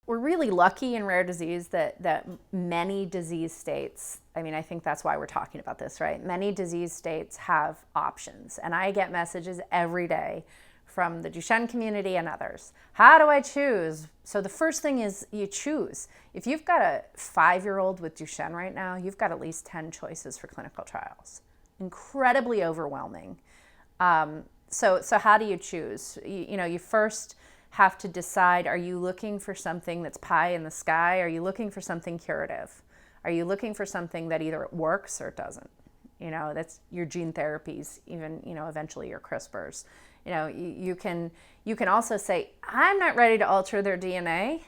we're really lucky in rare disease that many disease states, I mean, I think that's why we're talking about this, right? Many disease states have options. And I get messages every day from the Duchenne community and others. How do I choose? So the first thing is you choose. If you've got a 5-year-old with Duchenne right now, you've got at least 10 choices for clinical trials. Incredibly overwhelming. So how do you choose? You first have to decide, are you looking for something that's pie in the sky? Are you looking for something curative? Are you looking for something that either it works or it doesn't? That's your gene therapies, even, eventually your CRISPRs. You can also say, I'm not ready to alter their DNA,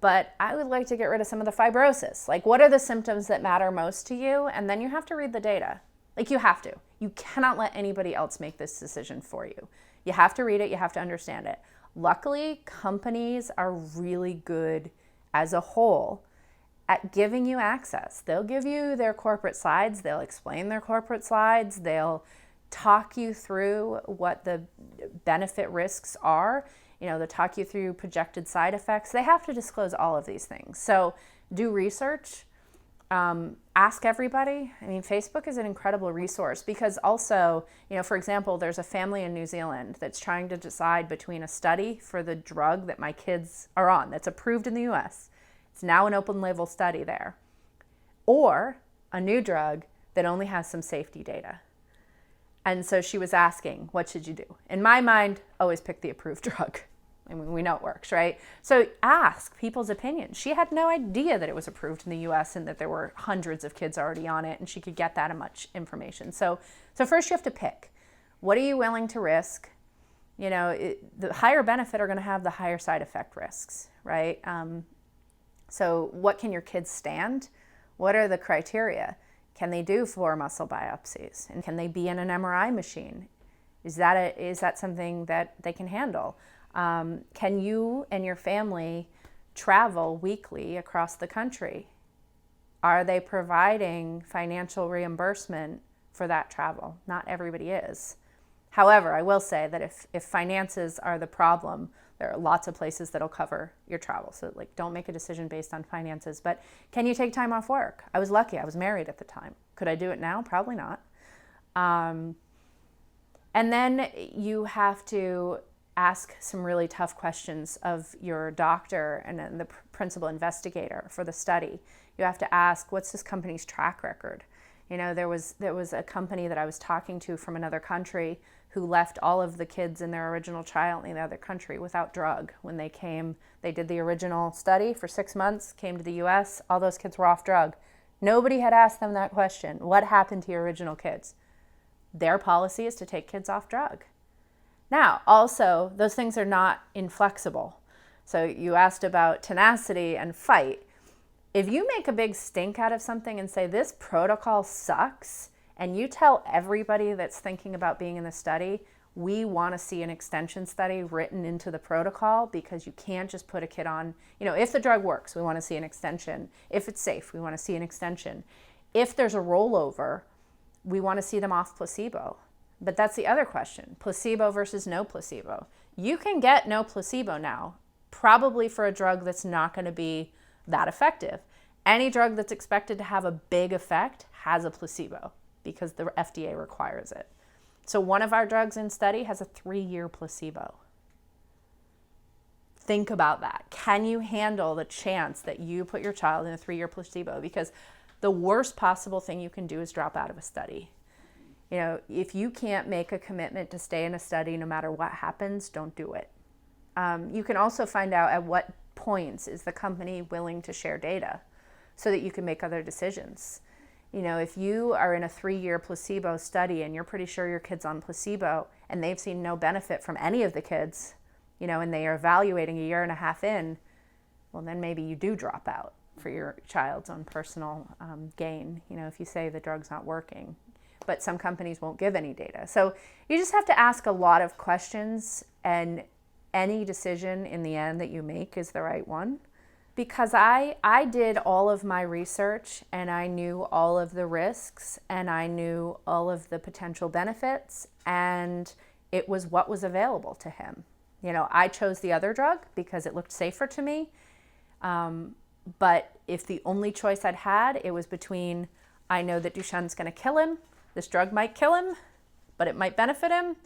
but I would like to get rid of some of the fibrosis. Like, what are the symptoms that matter most to you? And then you have to read the data. Like, you have to. You cannot let anybody else make this decision for you. You have to read it. You have to understand it. Luckily, companies are really good as a whole at giving you access. They'll give you their corporate slides. They'll explain their corporate slides. They'll talk you through what the benefit risks are. They'll talk you through projected side effects. They have to disclose all of these things. So do research. Ask everybody. I mean, Facebook is an incredible resource because also, for example, there's a family in New Zealand that's trying to decide between a study for the drug that my kids are on that's approved in the US. It's now an open label study there. Or a new drug that only has some safety data. And so she was asking, what should you do? In my mind, always pick the approved drug. I mean, we know it works, right? So ask people's opinions. She had no idea that it was approved in the US and that there were hundreds of kids already on it and she could get that much information. So first you have to pick. What are you willing to risk? The higher benefit are going to have the higher side effect risks, right? So what can your kids stand? What are the criteria? Can they do 4 muscle biopsies? And can they be in an MRI machine? Is that something that they can handle? Can you and your family travel weekly across the country? Are they providing financial reimbursement for that travel? Not everybody is. However, I will say that if finances are the problem, there are lots of places that'll cover your travel. So don't make a decision based on finances. But can you take time off work? I was lucky. I was married at the time. Could I do it now? Probably not. And then you have to ask some really tough questions of your doctor and then the principal investigator for the study. You have to ask, what's this company's track record? There was a company that I was talking to from another country who left all of the kids in their original trial in the other country without drug. When they came, they did the original study for 6 months, came to the US, all those kids were off drug. Nobody had asked them that question. What happened to your original kids? Their policy is to take kids off drug. Now, also, those things are not inflexible. So you asked about tenacity and fight. If you make a big stink out of something and say, this protocol sucks, and you tell everybody that's thinking about being in the study, we want to see an extension study written into the protocol because you can't just put a kid on, if the drug works, we want to see an extension. If it's safe, we want to see an extension. If there's a rollover, we want to see them off placebo. But that's the other question, placebo versus no placebo. You can get no placebo now, probably for a drug that's not going to be that effective. Any drug that's expected to have a big effect has a placebo because the FDA requires it. So one of our drugs in study has a 3-year placebo. Think about that. Can you handle the chance that you put your child in a 3-year placebo? Because the worst possible thing you can do is drop out of a study. If you can't make a commitment to stay in a study no matter what happens, don't do it. You can also find out at what points is the company willing to share data so that you can make other decisions. If you are in a 3-year placebo study and you're pretty sure your kid's on placebo and they've seen no benefit from any of the kids, and they are evaluating a year and a half in, well, then maybe you do drop out for your child's own personal gain, if you say the drug's not working. But some companies won't give any data. So you just have to ask a lot of questions, and any decision in the end that you make is the right one. Because I did all of my research and I knew all of the risks and I knew all of the potential benefits, and it was what was available to him. I chose the other drug because it looked safer to me. But if the only choice I'd had, it was between, I know that Duchenne's going to kill him, this drug might kill him, but it might benefit him.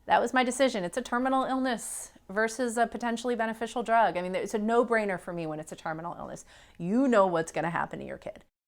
That was my decision. It's a terminal illness versus a potentially beneficial drug. I mean, it's a no-brainer for me when it's a terminal illness. You know what's going to happen to your kid.